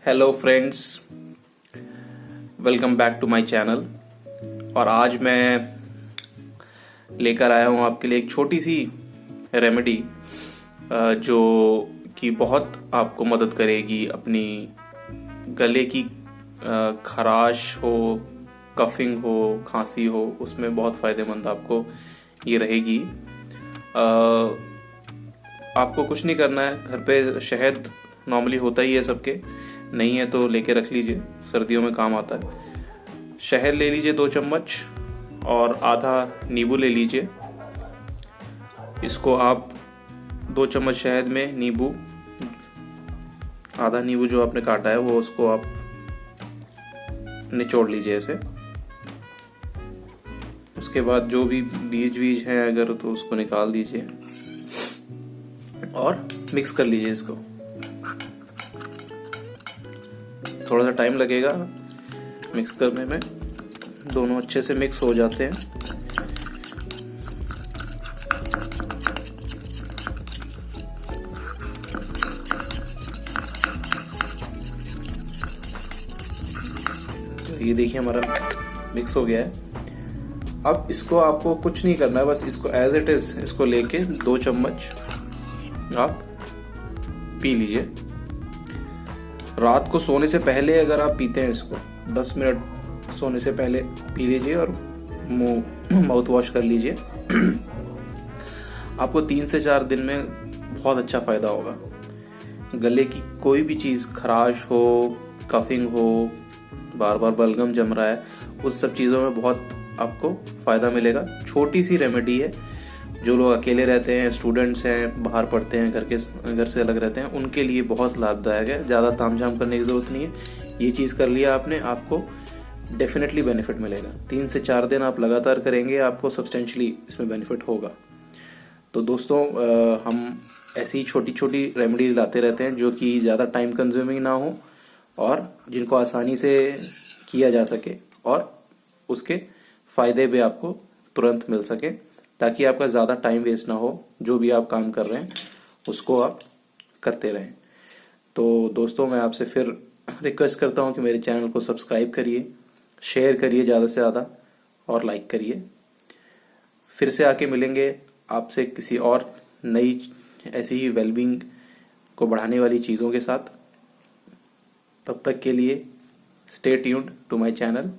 Hello friends, welcome back to my channel. और आज मैं लेकर आया हूँ आपके लिए एक छोटी सी रेमेडी जो कि बहुत आपको मदद करेगी अपनी गले की खराश हो, कफिंग हो, खांसी हो, उसमें बहुत फ़ायदेमंद आपको ये रहेगी। आपको कुछ नहीं करना है, घर पे शहद नॉर्मली होता ही है सबके, नहीं है तो लेके रख लीजिए, सर्दियों में काम आता है। शहद ले लीजिए 2 चम्मच और आधा नींबू ले लीजिए। इसको आप 2 चम्मच शहद में नींबू, आधा नींबू जो आपने काटा है वो उसको आप निचोड़ लीजिए ऐसे। उसके बाद जो भी बीज है अगर तो उसको निकाल दीजिए और मिक्स कर लीजिए इसको। थोड़ा सा टाइम लगेगा मिक्स करने में, दोनों अच्छे से मिक्स हो जाते हैं। तो ये देखिए हमारा मिक्स हो गया है। अब इसको आपको कुछ नहीं करना है, बस इसको एज इट इज इसको लेके 2 चम्मच आप पी लीजिए। रात को सोने से पहले अगर आप पीते हैं इसको 10 मिनट सोने से पहले पी लीजिए और मुंह माउथ वॉश कर लीजिए। आपको 3 से 4 दिन में बहुत अच्छा फायदा होगा। गले की कोई भी चीज़, खराश हो, कफिंग हो, बार बार बलगम जम रहा है, उस सब चीज़ों में बहुत आपको फायदा मिलेगा। छोटी सी रेमेडी है, जो लोग अकेले रहते हैं, स्टूडेंट्स हैं, बाहर पढ़ते हैं, घर से अलग रहते हैं, उनके लिए बहुत लाभदायक है। ज़्यादा तामझाम करने की ज़रूरत नहीं है। ये चीज़ कर लिया आपने, आपको डेफिनेटली बेनिफिट मिलेगा। 3 से 4 दिन आप लगातार करेंगे, आपको सब्सटेंशली इसमें बेनिफिट होगा। तो दोस्तों, हम ऐसी ही छोटी छोटी रेमेडीज लाते रहते हैं जो कि ज़्यादा टाइम कंज्यूमिंग ना हो और जिनको आसानी से किया जा सके और उसके फायदे भी आपको तुरंत मिल सके, ताकि आपका ज़्यादा टाइम वेस्ट ना हो। जो भी आप काम कर रहे हैं उसको आप करते रहें। तो दोस्तों, मैं आपसे फिर रिक्वेस्ट करता हूं कि मेरे चैनल को सब्सक्राइब करिए, शेयर करिए ज़्यादा से ज़्यादा और लाइक करिए। फिर से आके मिलेंगे आपसे किसी और नई ऐसी ही वेलबींग को बढ़ाने वाली चीज़ों के साथ। तब तक के लिए stay tuned to my channel.